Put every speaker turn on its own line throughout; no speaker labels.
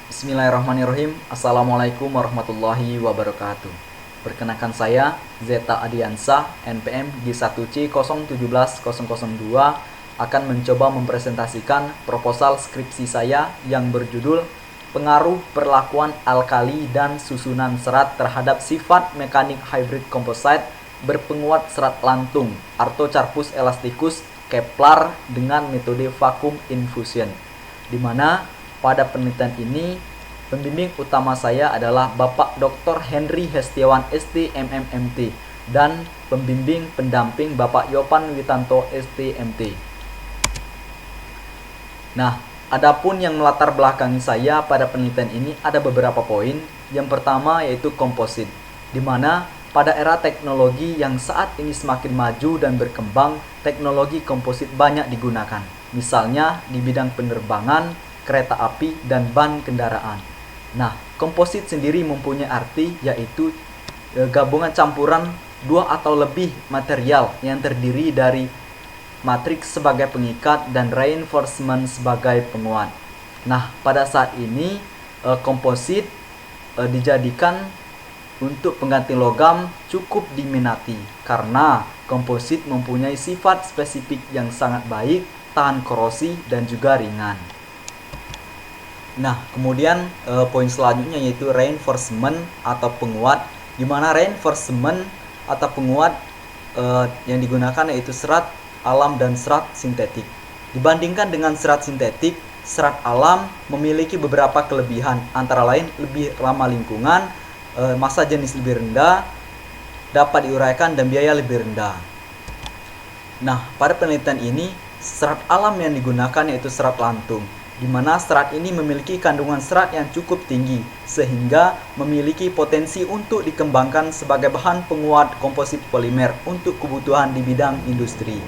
Bismillahirrahmanirrahim. Assalamualaikum warahmatullahi wabarakatuh. Perkenalkan saya Zeta Adiansah, NPM G1C017002 akan mencoba mempresentasikan proposal skripsi saya yang berjudul Pengaruh Perlakuan Alkali dan Susunan Serat terhadap Sifat Mekanik Hybrid Composite berpenguat serat lantung Artocarpus elasticus Kepler dengan metode vacuum infusion, di mana pada penelitian ini pembimbing utama saya adalah Bapak Dr. Henry Hestiawan ST MMMT dan pembimbing pendamping Bapak Yopan Witanto ST MT. Nah, adapun yang melatar belakangi saya pada penelitian ini ada beberapa poin. Yang pertama yaitu komposit, di mana pada era teknologi yang saat ini semakin maju dan berkembang, teknologi komposit banyak digunakan. Misalnya di bidang penerbangan, kereta api, dan ban kendaraan. Nah, komposit sendiri mempunyai arti yaitu gabungan campuran dua atau lebih material yang terdiri dari matriks sebagai pengikat dan reinforcement sebagai penguat. Nah, pada saat ini komposit dijadikan untuk pengganti logam cukup diminati karena komposit mempunyai sifat spesifik yang sangat baik, tahan korosi, dan juga ringan. Nah, kemudian poin selanjutnya yaitu reinforcement atau penguat, di mana reinforcement atau penguat yang digunakan yaitu serat alam dan serat sintetik. Dibandingkan dengan serat sintetik, serat alam memiliki beberapa kelebihan, antara lain lebih ramah lingkungan, massa jenis lebih rendah, dapat diuraikan, dan biaya lebih rendah. Nah, pada penelitian ini serat alam yang digunakan yaitu serat lantung, di mana serat ini memiliki kandungan serat yang cukup tinggi sehingga memiliki potensi untuk dikembangkan sebagai bahan penguat komposit polimer untuk kebutuhan di bidang industri.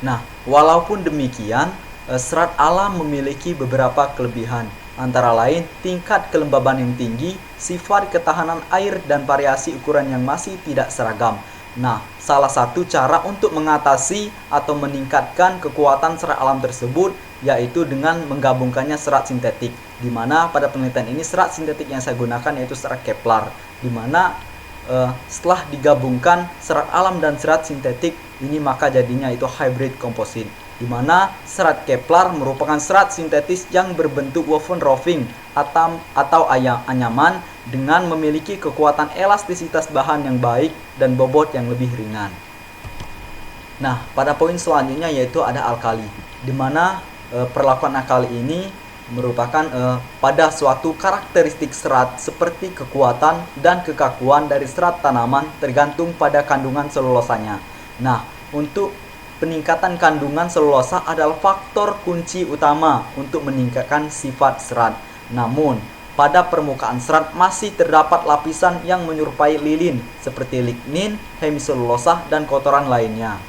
Nah, walaupun demikian, serat alam memiliki beberapa kelebihan, antara lain tingkat kelembaban yang tinggi, sifat ketahanan air, dan variasi ukuran yang masih tidak seragam. Nah, salah satu cara untuk mengatasi atau meningkatkan kekuatan serat alam tersebut yaitu dengan menggabungkannya serat sintetik, di mana pada penelitian ini serat sintetik yang saya gunakan yaitu serat Kepler, di mana setelah digabungkan serat alam dan serat sintetik ini maka jadinya itu hybrid composite, di mana serat Kepler merupakan serat sintetis yang berbentuk woven roving atau anyaman dengan memiliki kekuatan elastisitas bahan yang baik dan bobot yang lebih ringan. Nah, pada poin selanjutnya yaitu ada alkali, di mana perlakuan alkali ini merupakan pada suatu karakteristik serat seperti kekuatan dan kekakuan dari serat tanaman tergantung pada kandungan selulosanya. Nah, untuk peningkatan kandungan selulosa adalah faktor kunci utama untuk meningkatkan sifat serat. Namun, pada permukaan serat masih terdapat lapisan yang menyerupai lilin seperti lignin, hemiselulosa, dan kotoran lainnya.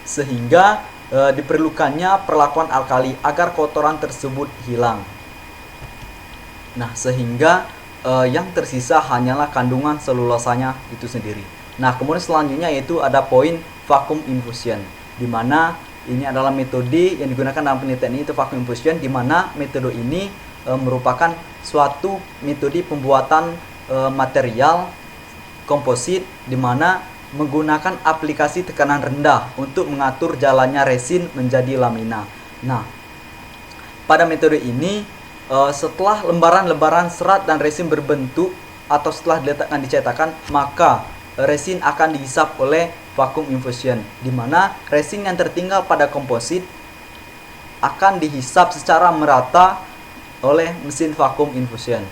Sehingga diperlukannya perlakuan alkali agar kotoran tersebut hilang. Nah, sehingga yang tersisa hanyalah kandungan selulosanya itu sendiri. Nah, kemudian selanjutnya yaitu ada poin vacuum infusion, di mana ini adalah metode yang digunakan dalam penelitian ini, itu vacuum infusion, di mana metode ini merupakan suatu metode pembuatan material komposit di mana menggunakan aplikasi tekanan rendah untuk mengatur jalannya resin menjadi lamina. Nah, pada metode ini setelah lembaran-lembaran serat dan resin berbentuk atau setelah diletakkan di cetakan, maka resin akan dihisap oleh vacuum infusion, di mana resin yang tertinggal pada komposit akan dihisap secara merata oleh mesin vacuum infusion.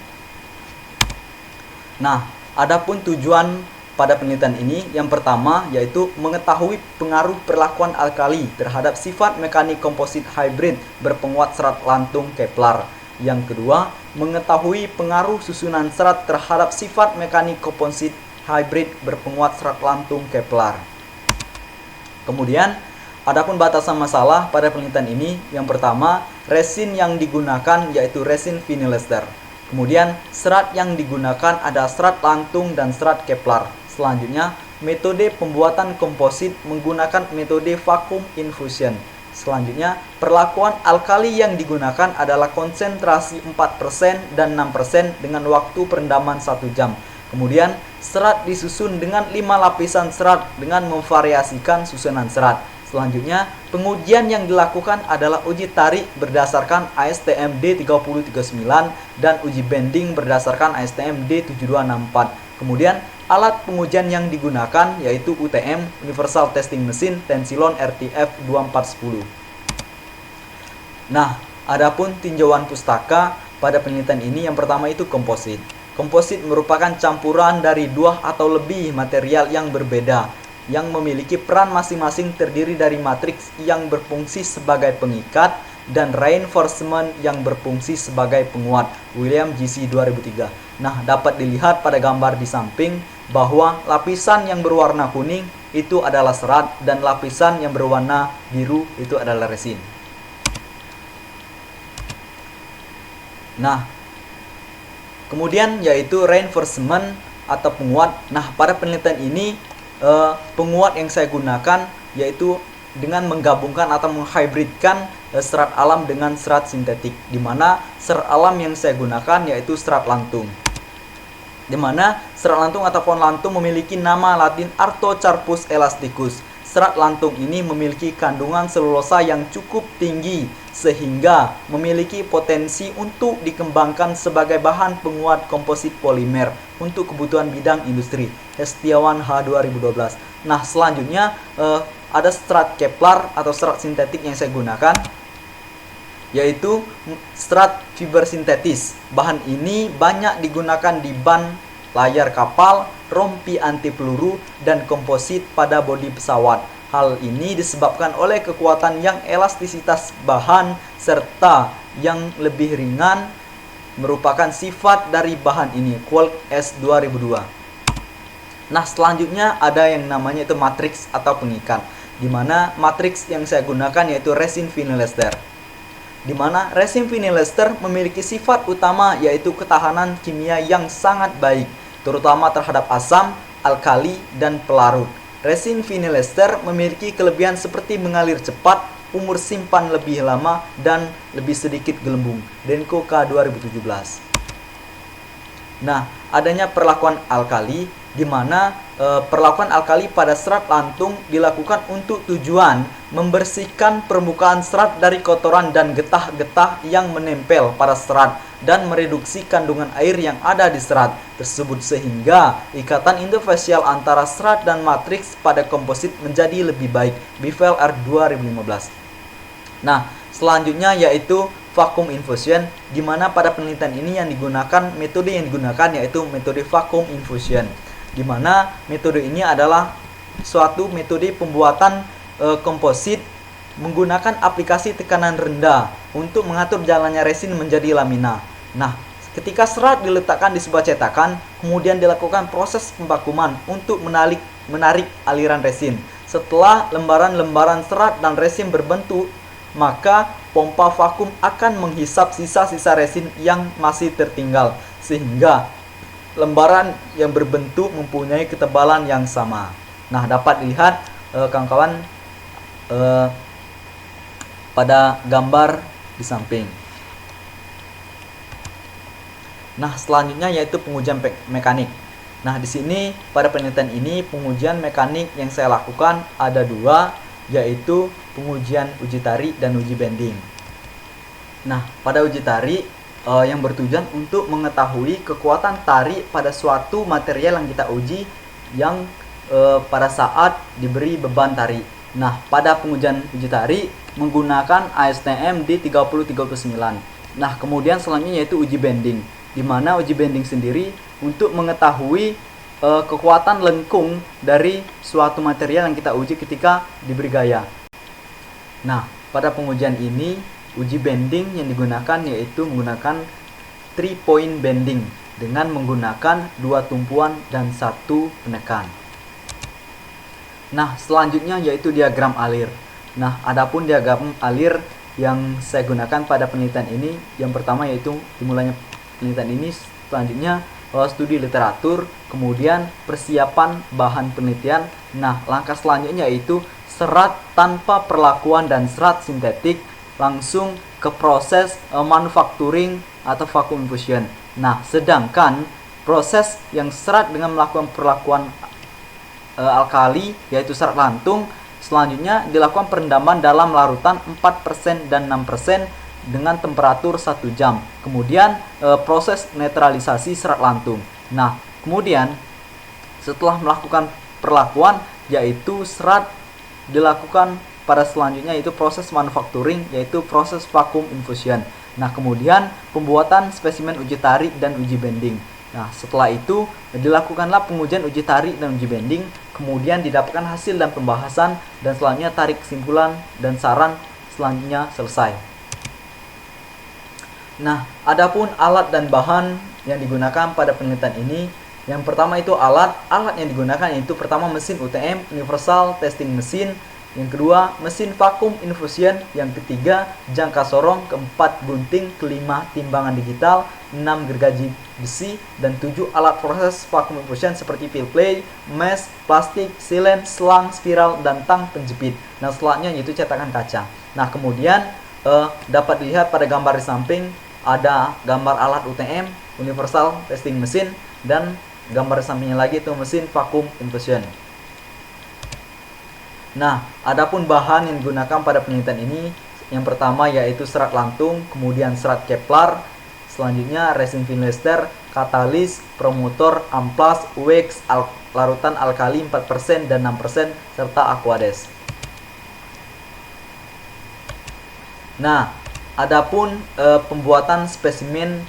Nah, adapun tujuan pada penelitian ini, yang pertama yaitu mengetahui pengaruh perlakuan alkali terhadap sifat mekanik komposit hybrid berpenguat serat lantung Kepler. Yang kedua, mengetahui pengaruh susunan serat terhadap sifat mekanik komposit hybrid berpenguat serat lantung Kepler. Kemudian, adapun batasan masalah pada penelitian ini, yang pertama, resin yang digunakan yaitu resin vinyl ester. Kemudian, serat yang digunakan ada serat lantung dan serat Kepler. Selanjutnya, metode pembuatan komposit menggunakan metode vacuum infusion. Selanjutnya, perlakuan alkali yang digunakan adalah konsentrasi 4% dan 6% dengan waktu perendaman 1 jam. Kemudian, serat disusun dengan 5 lapisan serat dengan memvariasikan susunan serat. Selanjutnya, pengujian yang dilakukan adalah uji tarik berdasarkan ASTM D3039 dan uji bending berdasarkan ASTM D7264. Kemudian, alat pengujian yang digunakan yaitu UTM, Universal Testing Machine, Tensilon RTF 2410. Nah, adapun tinjauan pustaka pada penelitian ini yang pertama itu komposit. Komposit merupakan campuran dari 2 atau lebih material yang berbeda yang memiliki peran masing-masing terdiri dari matriks yang berfungsi sebagai pengikat dan reinforcement yang berfungsi sebagai penguat. William GC 2003. Nah, dapat dilihat pada gambar di samping bahwa lapisan yang berwarna kuning itu adalah serat dan lapisan yang berwarna biru itu adalah resin. Nah, kemudian yaitu reinforcement atau penguat. Nah, pada penelitian ini penguat yang saya gunakan yaitu dengan menggabungkan atau menghybridkan serat alam dengan serat sintetik, di mana serat alam yang saya gunakan yaitu serat lantung, di mana serat lantung ataupun lantung memiliki nama latin Artocarpus elasticus. Serat lantung ini memiliki kandungan selulosa yang cukup tinggi sehingga memiliki potensi untuk dikembangkan sebagai bahan penguat komposit polimer untuk kebutuhan bidang industri. Setiawan H 2012. Nah, selanjutnya ada serat Kevlar atau serat sintetik yang saya gunakan yaitu serat fiber sintetis. Bahan ini banyak digunakan di ban layar kapal, rompi anti peluru, dan komposit pada bodi pesawat. Hal ini disebabkan oleh kekuatan yang elastisitas bahan serta yang lebih ringan merupakan sifat dari bahan ini. Qualk S 2002. Nah, selanjutnya ada yang namanya itu matriks atau pengikat, di mana matriks yang saya gunakan yaitu resin vinyl ester. Di mana resin vinyl ester memiliki sifat utama yaitu ketahanan kimia yang sangat baik, terutama terhadap asam, alkali, dan pelarut. Resin vinyl ester memiliki kelebihan seperti mengalir cepat, umur simpan lebih lama, dan lebih sedikit gelembung. Denko K 2017. Nah, adanya perlakuan alkali, di mana perlakuan alkali pada serat lantung dilakukan untuk tujuan membersihkan permukaan serat dari kotoran dan getah-getah yang menempel pada serat dan mereduksi kandungan air yang ada di serat tersebut sehingga ikatan interfasial antara serat dan matriks pada komposit menjadi lebih baik. Bivel R 2015. Nah, selanjutnya yaitu vacuum infusion, di mana pada penelitian ini metode yang digunakan yaitu metode vacuum infusion, di mana metode ini adalah suatu metode pembuatan komposit menggunakan aplikasi tekanan rendah untuk mengatur jalannya resin menjadi lamina. Nah, ketika serat diletakkan di sebuah cetakan, kemudian dilakukan proses pemvakuuman untuk menarik aliran resin. Setelah lembaran-lembaran serat dan resin berbentuk, maka pompa vakum akan menghisap sisa-sisa resin yang masih tertinggal sehingga lembaran yang berbentuk mempunyai ketebalan yang sama. Nah, dapat dilihat kawan-kawan pada gambar di samping. Nah, selanjutnya yaitu pengujian mekanik. Nah, di sini pada penelitian ini pengujian mekanik yang saya lakukan ada 2, yaitu pengujian uji tarik dan uji bending. Nah, pada uji tarik yang bertujuan untuk mengetahui kekuatan tarik pada suatu material yang kita uji yang pada saat diberi beban tarik. Nah, pada pengujian uji tarik menggunakan ASTM D3039. Nah, kemudian selanjutnya yaitu uji bending, di mana uji bending sendiri untuk mengetahui kekuatan lengkung dari suatu material yang kita uji ketika diberi gaya. Nah, pada pengujian ini uji bending yang digunakan yaitu menggunakan 3-point bending dengan menggunakan 2 tumpuan dan 1 penekan. Nah, selanjutnya yaitu diagram alir. Nah, adapun diagram alir yang saya gunakan pada penelitian ini, yang pertama yaitu dimulainya penelitian ini, selanjutnya studi literatur, kemudian persiapan bahan penelitian. Nah, langkah selanjutnya yaitu serat tanpa perlakuan dan serat sintetik langsung ke proses manufacturing atau vacuum infusion. Nah, sedangkan proses yang serat dengan melakukan perlakuan alkali yaitu serat lantung selanjutnya dilakukan perendaman dalam larutan 4% dan 6% dengan temperatur 1 jam. Kemudian proses netralisasi serat lantung. Nah, kemudian setelah melakukan perlakuan yaitu serat dilakukan pada selanjutnya yaitu proses manufacturing yaitu proses vacuum infusion. Nah, kemudian pembuatan spesimen uji tarik dan uji bending. Nah, setelah itu dilakukanlah pengujian uji tarik dan uji bending, kemudian didapatkan hasil dan pembahasan, dan selanjutnya tarik kesimpulan dan saran selanjutnya selesai. Nah, adapun alat dan bahan yang digunakan pada penelitian ini, yang pertama itu alat yang digunakan yaitu pertama mesin UTM Universal Testing Machine, yang kedua mesin vacuum infusion, yang ketiga jangka sorong, keempat gunting, kelima timbangan digital, 6 gergaji besi, dan 7 alat proses vacuum infusion seperti peel play, mesh, plastik, silen, selang, spiral, dan tang penjepit. Nah, setelahnya yaitu cetakan kaca. Nah, kemudian dapat dilihat pada gambar di samping ada gambar alat UTM Universal Testing Machine dan gambar di sampingnya lagi itu mesin vacuum infusion. Nah, adapun bahan yang digunakan pada penelitian ini, yang pertama yaitu serat lantung, kemudian serat Kevlar, selanjutnya resin vinylester, katalis, promotor, amplas, wax, larutan alkali 4% dan 6%, serta aquades. Nah, adapun pembuatan spesimen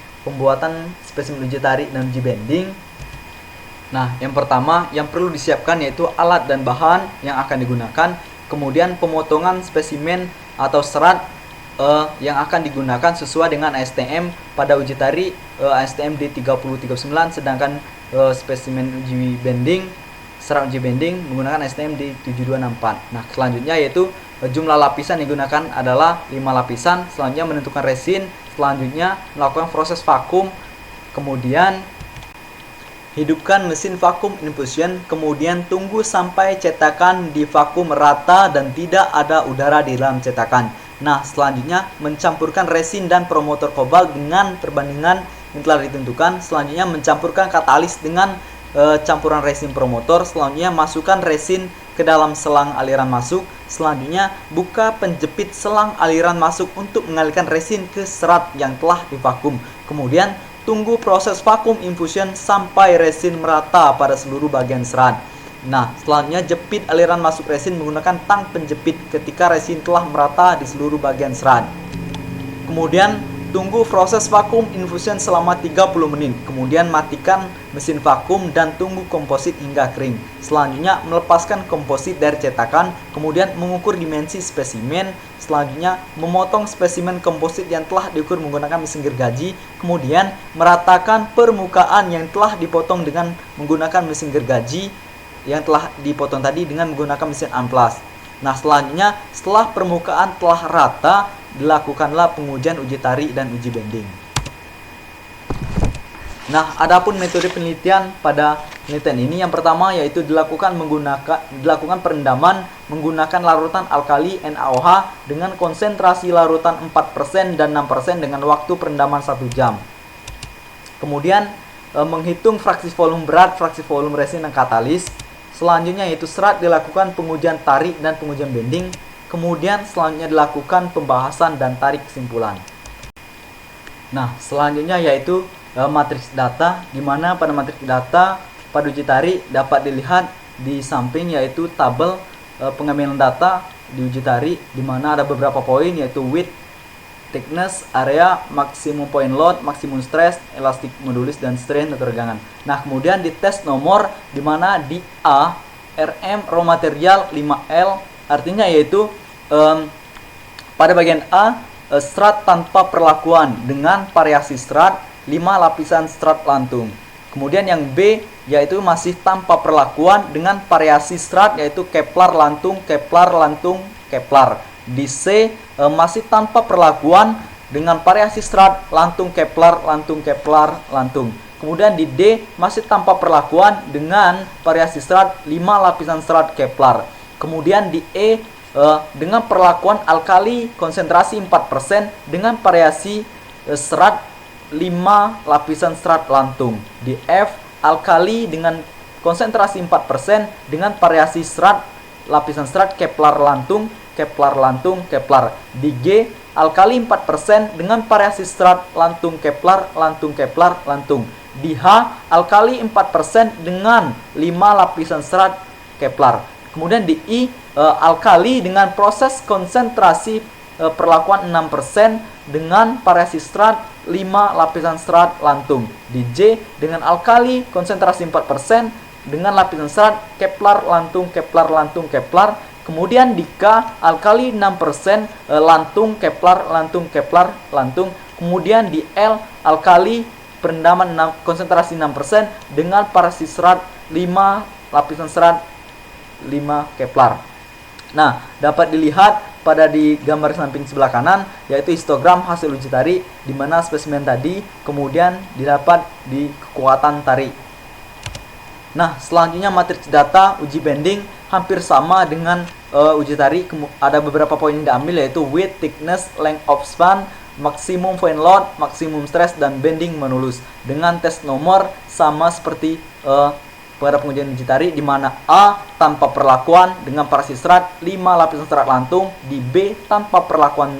uji tarik dan uji bending. Nah, yang pertama yang perlu disiapkan yaitu alat dan bahan yang akan digunakan, kemudian pemotongan spesimen atau serat yang akan digunakan sesuai dengan ASTM pada uji tarik ASTM D3039, sedangkan spesimen uji bending, serat uji bending menggunakan ASTM D7264. Nah, selanjutnya yaitu jumlah lapisan yang digunakan adalah 5 lapisan, selanjutnya menentukan resin, selanjutnya melakukan proses vakum, kemudian hidupkan mesin vacuum infusion, kemudian tunggu sampai cetakan di vakum rata dan tidak ada udara di dalam cetakan. Nah, selanjutnya mencampurkan resin dan promotor kobalt dengan perbandingan yang telah ditentukan. Selanjutnya mencampurkan katalis dengan campuran resin promotor. Selanjutnya masukkan resin ke dalam selang aliran masuk. Selanjutnya buka penjepit selang aliran masuk untuk mengalirkan resin ke serat yang telah divakum. Kemudian tunggu proses vacuum infusion sampai resin merata pada seluruh bagian serat. Nah, selanjutnya jepit aliran masuk resin menggunakan tang penjepit ketika resin telah merata di seluruh bagian serat. Kemudian tunggu proses vacuum infusion selama 30 menit. Kemudian matikan mesin vakum dan tunggu komposit hingga kering. Selanjutnya melepaskan komposit dari cetakan, kemudian mengukur dimensi spesimen. Selanjutnya memotong spesimen komposit yang telah diukur menggunakan mesin gergaji, kemudian meratakan permukaan yang telah dipotong dengan menggunakan mesin gergaji yang telah dipotong tadi dengan menggunakan mesin amplas. Nah, selanjutnya setelah permukaan telah rata, dilakukanlah pengujian uji tarik dan uji bending. Nah, adapun metode penelitian pada penelitian ini, yang pertama yaitu dilakukan perendaman menggunakan larutan alkali NaOH dengan konsentrasi larutan 4% dan 6% dengan waktu perendaman 1 jam. Kemudian menghitung fraksi volume berat, fraksi volume resin dan katalis. Selanjutnya yaitu serat dilakukan pengujian tarik dan pengujian bending. Kemudian selanjutnya dilakukan pembahasan dan tarik kesimpulan. Nah, selanjutnya yaitu matriks data, di mana pada matriks data pada uji tarik dapat dilihat di samping yaitu tabel pengambilan data di uji tarik, di mana ada beberapa poin yaitu width, thickness, area, maksimum point load, maksimum stress, elastic modulus, dan strain atau regangan. Nah, kemudian di tes nomor, di mana di A, RM raw material 5L, artinya yaitu pada bagian A, serat tanpa perlakuan dengan variasi serat 5 lapisan serat lantung. Kemudian yang B yaitu masih tanpa perlakuan dengan variasi serat yaitu Kevlar lantung, Kevlar lantung, Kevlar. Di C masih tanpa perlakuan dengan variasi serat lantung Kevlar, lantung Kevlar, lantung. Kemudian di D masih tanpa perlakuan dengan variasi serat 5 lapisan serat Kevlar. Kemudian di E, dengan perlakuan alkali konsentrasi 4% dengan variasi serat 5 lapisan serat lantung. Di F, alkali dengan konsentrasi 4% dengan variasi serat lapisan serat Kepler lantung, Kepler lantung, Kepler. Di G, alkali 4% dengan variasi serat lantung Kepler, lantung Kepler, lantung. Di H, alkali 4% dengan 5 lapisan serat Kepler. Kemudian di I, alkali dengan proses konsentrasi perlakuan 6% dengan variasi serat 5 lapisan serat lantung. Di J, dengan alkali konsentrasi 4% dengan lapisan serat Kepler lantung, Kepler lantung, Kepler. Kemudian di K, alkali 6% lantung Kepler lantung, Kepler lantung. Kemudian di L, alkali perendaman konsentrasi 6% dengan variasi serat 5 lapisan serat 5 Kepler. Nah, dapat dilihat pada di gambar samping sebelah kanan, yaitu histogram hasil uji tarik, di mana spesimen tadi kemudian didapat di kekuatan tarik. Nah, selanjutnya matriks data uji bending hampir sama dengan uji tarik. Ada beberapa poin yang diambil, yaitu width, thickness, length of span, maksimum point load, maksimum stress, dan bending menulus. Dengan tes nomor sama seperti pada pengujian uji tarik, di mana A tanpa perlakuan dengan variasi serat 5 lapisan serat lantung, di B tanpa perlakuan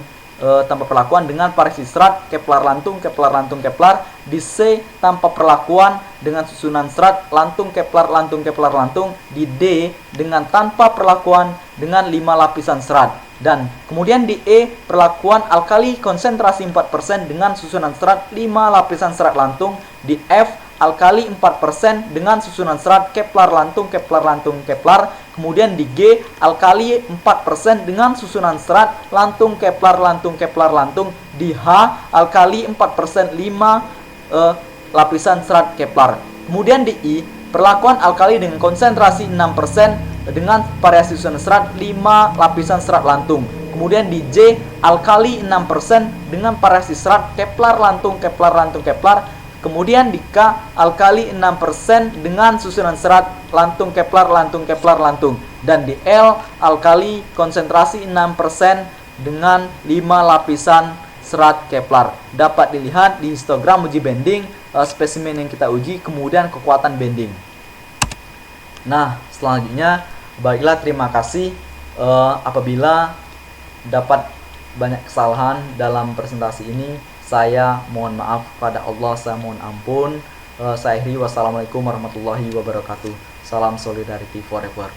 dengan variasi serat Kepler lantung, Kepler lantung, Kepler. Di C tanpa perlakuan dengan susunan serat lantung, Kepler lantung, Kepler lantung. Di D dengan tanpa perlakuan dengan 5 lapisan serat. Dan kemudian di E, perlakuan alkali konsentrasi 4% dengan susunan serat 5 lapisan serat lantung. Di F, alkali 4% dengan susunan serat Kepler lantung, Kepler lantung, Kepler. Kemudian di G, alkali 4% dengan susunan serat lantung, Kepler lantung, Kepler lantung. Di H, alkali 4% 5 lapisan serat Kepler. Kemudian di I, perlakuan alkali dengan konsentrasi 6% dengan variasi susunan serat 5 lapisan serat lantung. Kemudian di J, alkali 6% dengan variasi serat Kepler lantung, Kepler lantung, Kepler. Kemudian di K, alkali 6% dengan susunan serat lantung, Kepler lantung, Kepler lantung. Dan di L, alkali konsentrasi 6% dengan 5 lapisan serat Kepler. Dapat dilihat di histogram uji bending spesimen yang kita uji, kemudian kekuatan bending. Nah, selanjutnya, baiklah, terima kasih. Apabila dapat banyak kesalahan dalam presentasi ini, saya mohon maaf pada Allah, saya mohon ampun. Saya akhiri, wassalamualaikum warahmatullahi wabarakatuh. Salam solidarity forever.